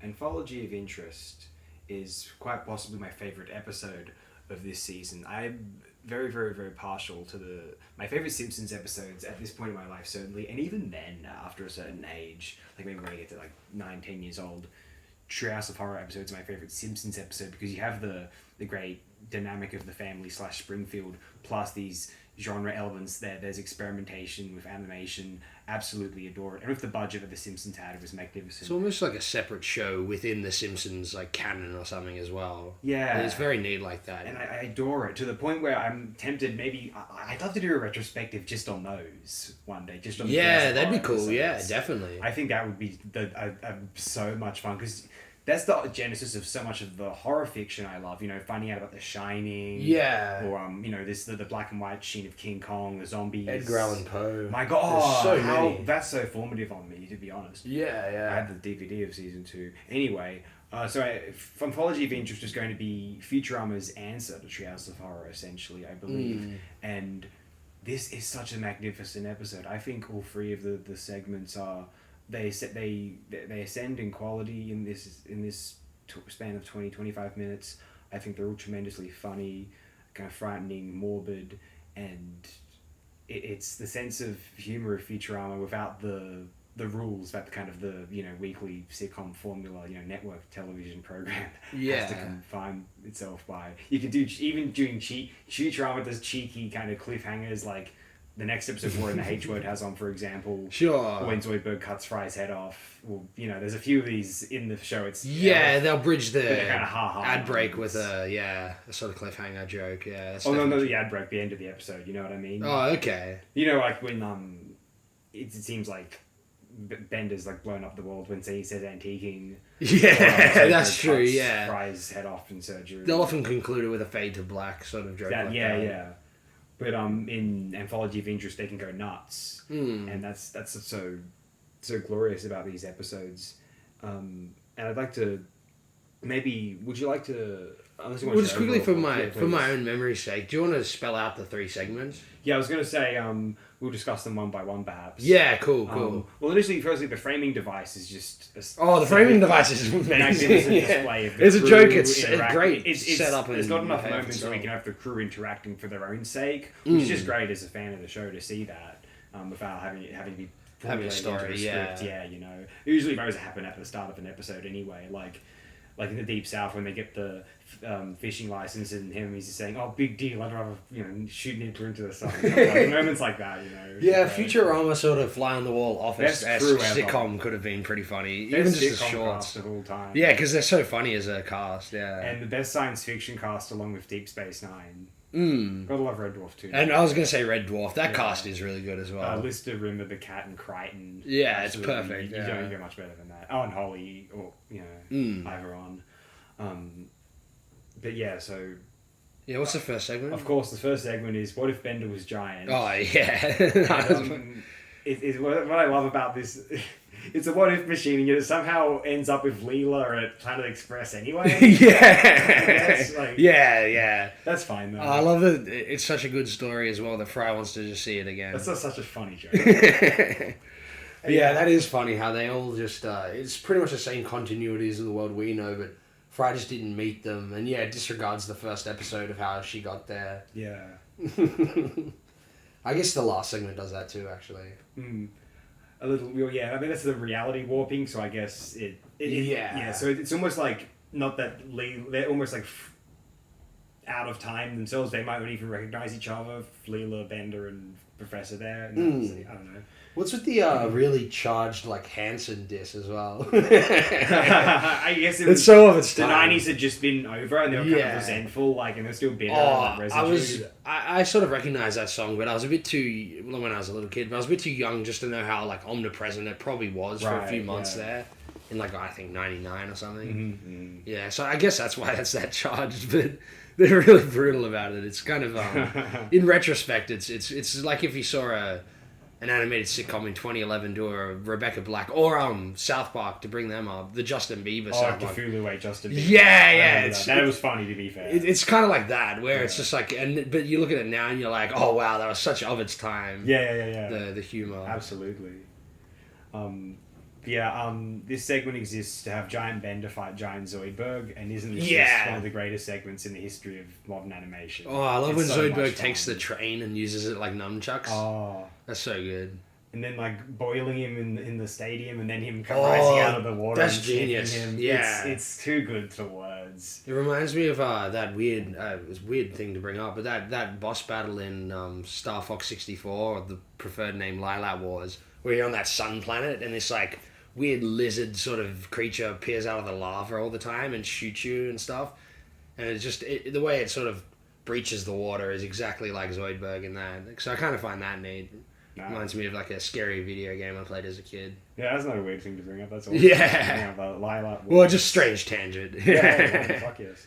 Anthology of Interest is quite possibly my favourite episode of this season. I'm very, very, very partial to my favourite Simpsons episodes at this point in my life, certainly, and even then, after a certain age, like maybe when I get to like 9, 10 years old, Treehouse of Horror episode is my favourite Simpsons episode because you have the great dynamic of the family / Springfield plus these genre elements there. There's experimentation with animation. Absolutely adore it. And with the budget that the Simpsons had, it was magnificent. It's almost like a separate show within the Simpsons, like canon or something as well. Yeah. It's very neat like that. And I adore it to the point where I'm tempted, maybe I'd love to do a retrospective just on those one day. Just on that'd be cool. Episodes. Yeah, definitely. I think that would be so much fun because that's the genesis of so much of the horror fiction I love. You know, finding out about The Shining. Yeah. Or you know, the black and white sheen of King Kong, the zombies. Edgar Allan Poe. My God, that's so formative on me, to be honest. Yeah. I had the DVD of season 2. Anyway, Anthology of Interest is going to be Futurama's answer to Treehouse of Horror, essentially, I believe. And this is such a magnificent episode. I think all three of the segments are. They ascend in quality in this span of 20-25 minutes. I think they're all tremendously funny, kind of frightening, morbid, and it's the sense of humor of Futurama without the rules that kind of the weekly sitcom formula, network television program has to confine itself by. You could do even doing Futurama does cheeky kind of cliffhangers like. The next episode War in the H Word has on, for example, sure, when Zoidberg cuts Fry's head off. Well, there's a few of these in the show. It's they'll bridge the kind of ad break with a sort of cliffhanger joke. Yeah. No, the ad break, the end of the episode. You know what I mean? Oh, okay. Like when it seems like Bender's like blown up the world when he says antiquing. Yeah, that's true. Yeah, Fry's head off in surgery. They'll often conclude it with a fade to black sort of joke. Yeah. But in Anthology of Interest, they can go nuts, and that's so glorious about these episodes. And I'd like to would you like to? Just quickly for my own memory's sake, do you want to spell out the 3 segments? Yeah, I was going to say we'll discuss them one by one, perhaps. Yeah, cool. Well, initially, firstly, the framing device is just the framing device is amazing. Display of the it's crew a joke. It's great. It's set up. There's not enough moments where we can have the crew interacting for their own sake, which is just great as a fan of the show to see that without having to be having a story. Script. Usually those happen at the start of an episode anyway, like in the Deep South when they get the fishing license and he's just saying, "Oh, big deal! I'd rather shoot Nibbler into the sun." Moments like that, Yeah, Futurama sort of fly on the wall office sitcom could have been pretty funny, even just the shorts of all time. Yeah, because they're so funny as a cast. Yeah, and the best science fiction cast along with Deep Space Nine. Gotta love Red Dwarf too. And I was going to say Red Dwarf. That cast is really good as well. Lister, Rimmer, the Cat, and Crichton. Yeah, absolutely. It's perfect. You don't get much better than that. Oh, and Holly, or Iveron. But yeah, so. Yeah, what's the first segment? Of course, the first segment is "What if Bender was giant?" Oh yeah. What I love about this. It's a what-if machine, and yet it somehow ends up with Leela at Planet Express anyway. Yeah. That's fine, though. I love it. It's such a good story as well that Fry wants to just see it again. That's such a funny joke. Yeah, that is funny how they all just... it's pretty much the same continuities of the world we know, but Fry just didn't meet them, and disregards the first episode of how she got there. Yeah. I guess the last segment does that too, actually. A little, I mean, that's the reality warping, so I guess so it's almost like, not that they're almost like out of time themselves, they might not even recognize each other, Leela, Bender, and Professor there, and I don't know. What's with the really charged, like, Hanson diss as well? I guess it's so of its time. The 90s had just been over, and they were kind of resentful, like, and they're still bitter, like, residue. I sort of recognise that song, but I was a bit too, when I was a little kid, but I was a bit too young just to know how, like, omnipresent it probably was for a few months there. In, like, I think 99 or something. Yeah, so I guess that's why that's that charged, but they're really brutal about it. It's kind of, in retrospect, it's like if you saw an animated sitcom in 2011 do a Rebecca Black or South Park, to bring them up, the Justin Bieber South Park. Cthulhu Justin Bieber. Yeah. That was funny, to be fair. It's kind of like that, where it's just like, but you look at it now and you're like, oh wow, that was such of its time. Yeah. The humor. Absolutely. Yeah, this segment exists to have Giant Bender fight Giant Zoidberg, and isn't this Yeah. just one of the greatest segments in the history of modern animation? Oh, I love It's when so Zoidberg much takes fun. the train and uses it like nunchucks. Oh, That's so good. and then like boiling him in the stadium, and then him rising out of the water. That's and sniffing genius. Him. Yeah. it's too good for words. It reminds me of that weird, it's a weird thing to bring up, but that boss battle in Star Fox 64, or the preferred name Lilac Wars, where you're on that sun planet and this like weird lizard sort of creature appears out of the lava all the time and shoots you and stuff. And it's just, the way it sort of breaches the water is exactly like Zoidberg in that. So I kind of find that neat. Nah. Reminds me of like a scary video game I played as a kid. Yeah, that's not a weird thing to bring up. That's all. Yeah. About Lilac. Well, just strange tangent. Yeah, fuck yes.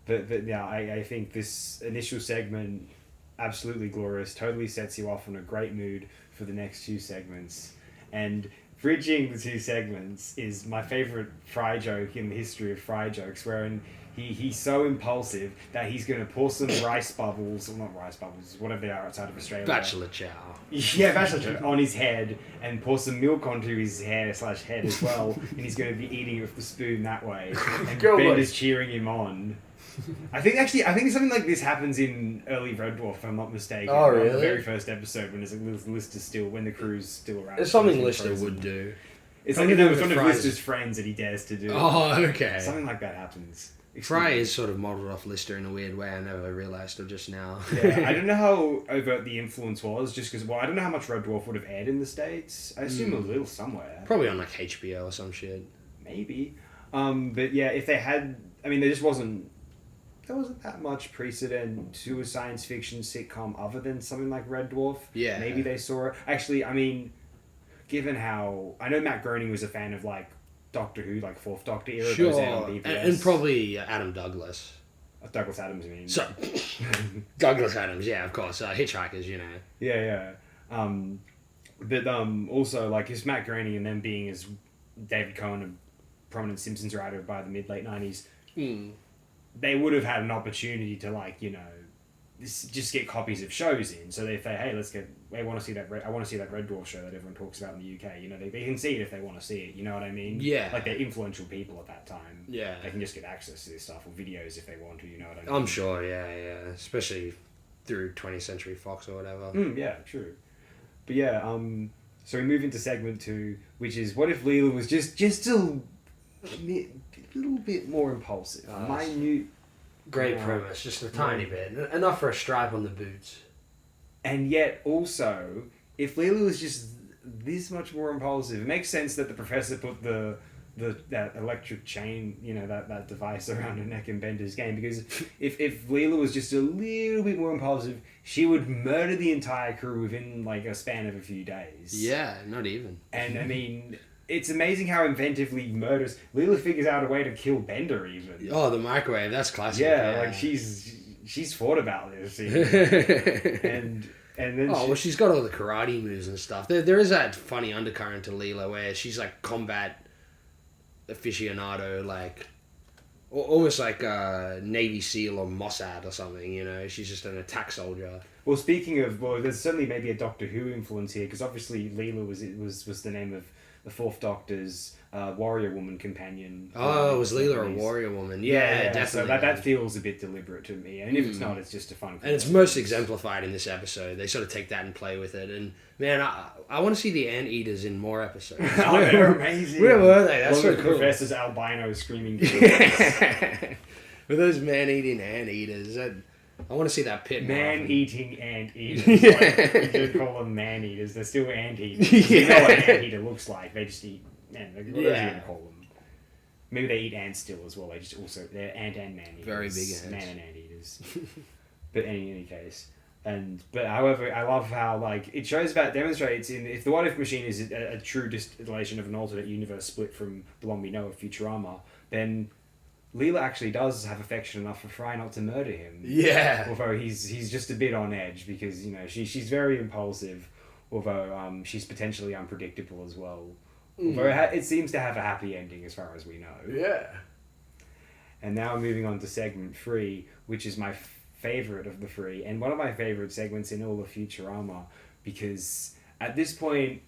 But yeah, I think this initial segment, absolutely glorious, totally sets you off on a great mood for the next two segments. And bridging the two segments is my favourite Fry joke in the history of Fry jokes, wherein he's so impulsive that he's going to pour some rice bubbles, or not rice bubbles, whatever they are outside of Australia. Bachelor chow. Yeah, bachelor chow on his head, and pour some milk onto his hair/head as well, and he's going to be eating it with the spoon that way. And Ben is cheering him on. I think something like this happens in early Red Dwarf, if I'm not mistaken. Oh, really? On the very first episode, when Lister's still, when the crew's still around. It's something Lister would do. It's like it's one of Lister's friends that he dares to do. Oh, okay. Something like that happens. Fry is sort of modelled off Lister in a weird way. I never realised till just now. Yeah, I don't know how overt the influence was, just because, well, I don't know how much Red Dwarf would have aired in the States. I assume a little somewhere. Probably on like HBO or some shit. Maybe. But yeah, if they had, I mean, there wasn't that much precedent to a science fiction sitcom other than something like Red Dwarf. Yeah. Maybe they saw it. Actually, I mean, given how, I know Matt Groening was a fan of like Doctor Who, like Fourth Doctor era, Sure. goes out on PBS. And probably Adam Douglas. Douglas Adams, I mean. So, Douglas Adams, yeah, of course. Hitchhikers, you know. Yeah. But also, like, his Matt Groening and them being as David Cohen, a prominent Simpsons writer by the mid-late 90s, they would have had an opportunity to, like, you know, just get copies of shows in. So they say, hey, I want to see that Red Dwarf show that everyone talks about in the UK. You know, they can see it if they want to see it. You know what I mean? Yeah. Like, they're influential people at that time. Yeah. They can just get access to this stuff, or videos if they want to, you know what I mean? I'm sure, yeah. Especially through 20th Century Fox or whatever. Yeah, true. But yeah, so we move into segment 2, which is, what if Leela was just a little bit more impulsive? Minute. Great premise, just a tiny bit. Enough for a stripe on the boots. And yet, also, if Leela was just this much more impulsive, it makes sense that the professor put that electric chain, you know, that device around her neck and Bender's game, because if Leela was just a little bit more impulsive, she would murder the entire crew within, like, a span of a few days. Yeah, not even. And, I mean, it's amazing how inventively murderous... Leela figures out a way to kill Bender, even. Oh, the microwave, that's classic. Yeah, like, she's thought about this. and then well, she's got all the karate moves and stuff. There is that funny undercurrent to Leela where she's, like, combat aficionado, like... Almost like a Navy SEAL or Mossad or something, you know? She's just an attack soldier. Well, speaking of... Well, there's certainly maybe a Doctor Who influence here, because obviously Leela was the name of the Fourth Doctor's warrior woman companion. Oh, was Leela a warrior woman? Yeah, definitely. So that feels a bit deliberate to me. And if it's not, it's just a fun... And it's most exemplified in this episode. They sort of take that and play with it. And, man, I want to see the anteaters in more episodes. Oh, they're amazing. Where were they? That's so the cool. Professor's albino screaming. With those man-eating anteaters. I want to see that pit. Man-eating anteaters. Like, we do call them man-eaters. They're still anteaters. You know what an anteater looks like. They just eat... Man, what are you going to call them? Maybe they eat ants still as well. They're ant and man-eaters. Very big ants. Man and anteaters. But in any case... But however, I love how, like, it demonstrates if the What If machine is a true distillation of an alternate universe split from the one we know of, Futurama, then Leela actually does have affection enough for Fry not to murder him. Yeah. Although he's just a bit on edge because, you know, she's very impulsive, although she's potentially unpredictable as well. Although it seems to have a happy ending as far as we know. Yeah. And now moving on to segment 3, which is my favorite of the 3, and one of my favorite segments in all of Futurama, because at this point,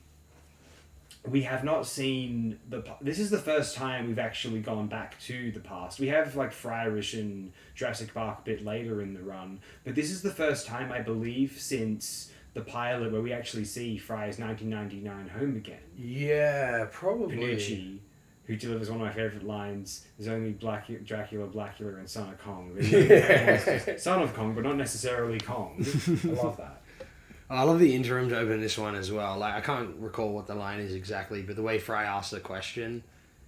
we have not seen this is the first time we've actually gone back to the past. We have like Fryerish and Jurassic Park a bit later in the run, but this is the first time, I believe, since the pilot where we actually see Fry's 1999 home again. Yeah, probably. Panucci, who delivers one of my favourite lines, "There's only Dracula, Blackula, and Son of Kong." Son of Kong, but not necessarily Kong. I love that. I love the interim to open this one as well. Like, I can't recall what the line is exactly, but the way Fry asks the question,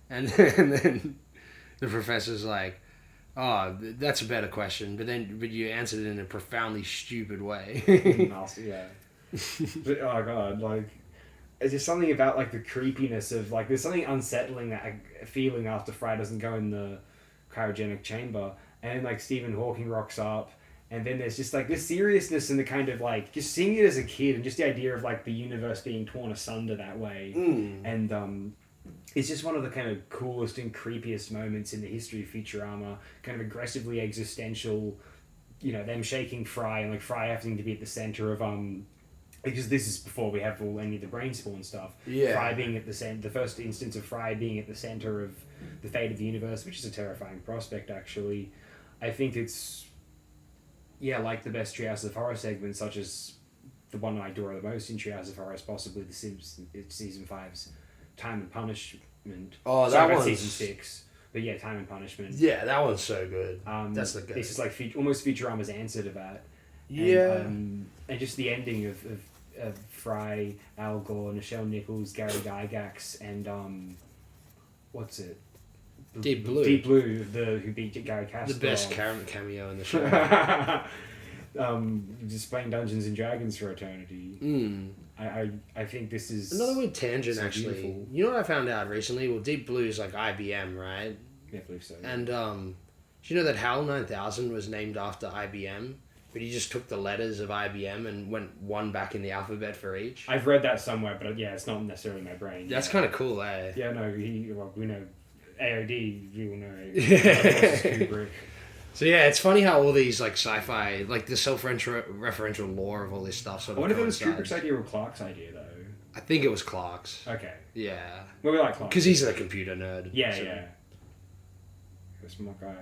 and then the professor's like, "Oh, that's a better question," but you answered it in a profoundly stupid way. Nasty, yeah. But oh god, like, it's just something about like the creepiness of like there's something unsettling that feeling after Fry doesn't go in the cryogenic chamber, and like Stephen Hawking rocks up. And then there's just like this seriousness and the kind of like just seeing it as a kid and just the idea of like the universe being torn asunder that way. And it's just one of the kind of coolest and creepiest moments in the history of Futurama. Kind of aggressively existential, you know, them shaking Fry and like Fry having to be at the center of because this is before we have any of the brain spawn stuff. Yeah. Fry being at the center, the first instance of Fry being at the center of the fate of the universe, which is a terrifying prospect actually. I think it's like the best Treehouse of Horror segments, such as the one I adore the most in Treehouse of Horror is possibly the Simpsons season 5's Time and Punishment. Oh, that one's season 6. But yeah, Time and Punishment. Yeah, that one's so good. That's the good. This is like almost Futurama's answer to that. Yeah. And just the ending of Fry, Al Gore, Nichelle Nichols, Gary Gygax, and what's it? Deep Blue. Deep Blue, who beat Gary Kasparov. The best cameo in the show. Just playing Dungeons and Dragons for eternity. I think this is another weird tangent, so actually. beautiful. You know what I found out recently? Well, Deep Blue is like IBM, right? Yeah, I believe so. And do you know that HAL 9000 was named after IBM? But he just took the letters of IBM and went one back in the alphabet for each. I've read that somewhere, but yeah, it's not necessarily in my brain. That's kind of cool, eh? Yeah, no, we know AOD, you will know. Kubrick. So yeah, it's funny how all these like sci-fi, like the self-referential lore of all this stuff sort of I wonder if it was coincides. Kubrick's idea or Clark's idea, though. I think it was Clark's. Okay. Yeah. Well, we like Clark. Because he's a computer nerd. Yeah, so. yeah. That's my guy.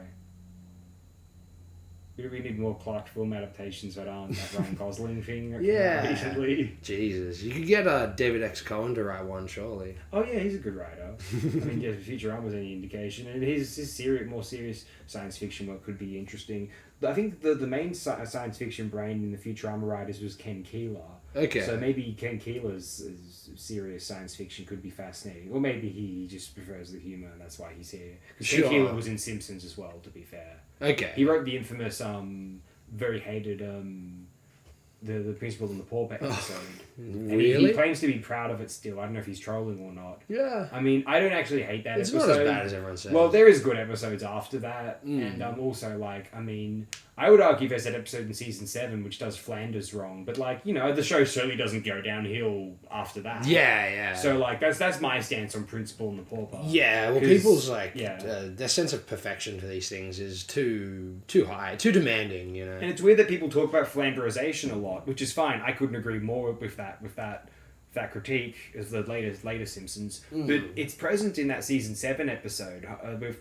We need more Clark film adaptations that aren't that Ryan Gosling thing. Yeah. Recently. Jesus. You could get David X. Cohen to write one, surely. Oh, yeah, he's a good writer. I mean, yeah, if Futurama's any indication. And his more serious science fiction work could be interesting. But I think the main science fiction brain in the Futurama writers was Ken Keeler. Okay. So maybe Ken Keeler's serious science fiction could be fascinating. Or maybe he just prefers the humour and that's why he's here. Because Sure. Ken Keeler was in Simpsons as well, to be fair. Okay. He wrote the infamous, very hated, the Principal and the Pauper episode. And Really? he claims to be proud of it still. I don't know if he's trolling or not. Yeah. I mean, I don't actually hate that It's episode. not as bad as everyone says. Well, there is good episodes after that. And also, like, I mean, I would argue there's that episode in season 7 which does Flanders wrong. But, like, you know, the show certainly doesn't go downhill after that. Yeah, yeah. So, like, that's my stance on Principal and the Pauper. Yeah, well, people's, like, yeah. their sense of perfection for these things is too high, too demanding, you know? And it's weird that people talk about Flanderization a lot, which is fine. I couldn't agree more with that critique as the later Simpsons. But it's present in that season 7 episode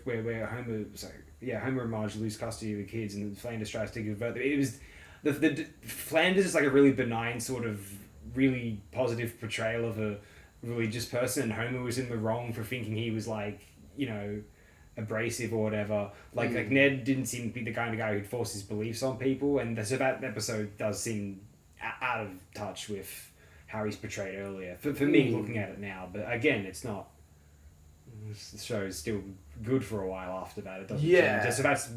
where Homer and Marge lose custody of the kids and Flanders tries to give birth. It was the Flanders is like a really benign sort of really positive portrayal of a religious person, and Homer was in the wrong for thinking he was like, you know, abrasive or whatever. Like Ned didn't seem to be the kind of guy who'd force his beliefs on people, and so that episode does seem out of touch with how he's portrayed earlier. For me, looking at it now, but again, it's not. The show is still good for a while after that. It doesn't change. So that's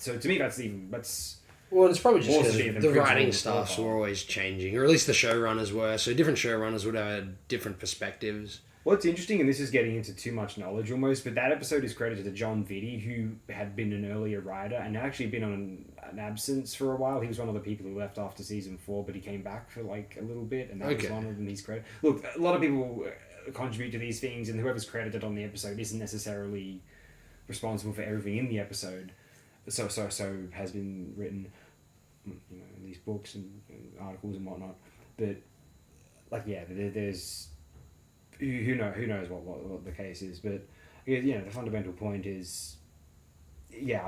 So to me, that's. Well, it's probably just Also because the the writing principal staffs were always changing, or at least the showrunners were. So different showrunners would have different perspectives. What's interesting, and this is getting into too much knowledge almost, but that episode is credited to John Vitti, who had been an earlier writer and actually been on an absence for a while. He was one of the people who left after season 4, but he came back for like a little bit, and that was one of them he's credited. Look, a lot of people contribute to these things, and whoever's credited on the episode isn't necessarily responsible for everything in the episode. So has been written, you know, in these books and articles and whatnot. But like, yeah, there's who knows what the case is, but you know, the fundamental point is, yeah,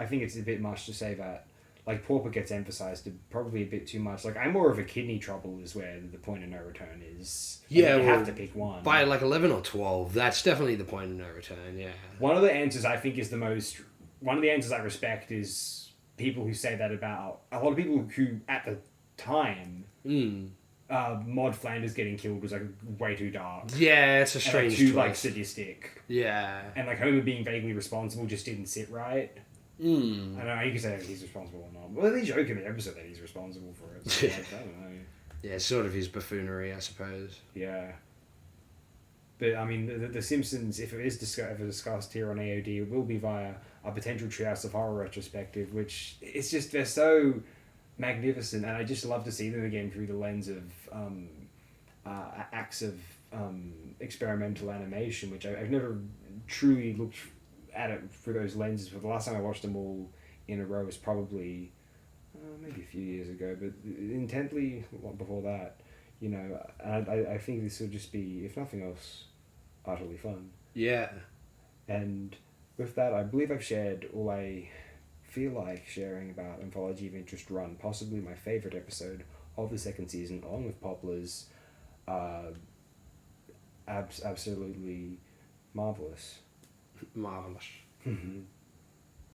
I think it's a bit much to say that like Pauper gets emphasized probably a bit too much. Like I'm more of a kidney trouble is where the point of no return is. Like, Yeah, you have to pick one. By like 11 or 12, that's definitely the point of no return. Yeah. One of the answers I think is one of the answers I respect is people who say that about a lot of people who at the time. Maud Flanders getting killed was like way too dark. Yeah, it's a strange and, like, too choice. like sadistic. Yeah. And like Homer being vaguely responsible just didn't sit right. I don't know, you can say he's responsible or not. Well, they joke in the episode that he's responsible for it. So like, I don't know. Yeah, sort of his buffoonery, I suppose. Yeah. But I mean, the Simpsons, if it is ever discussed here on AOD, it will be via a potential Treehouse of Horror retrospective, which it's just, they're so magnificent, and I just love to see them again through the lens of acts of experimental animation, which I've never truly looked at it through those lenses. But the last time I watched them all in a row was probably maybe a few years ago, but intently before that, you know. And I think this will just be, if nothing else, utterly fun. Yeah. And with that, I believe I've shared all I feel like sharing about Anthology of Interest Run, possibly my favourite episode of the second season, along with Poplar's. Absolutely marvellous. Marvellous.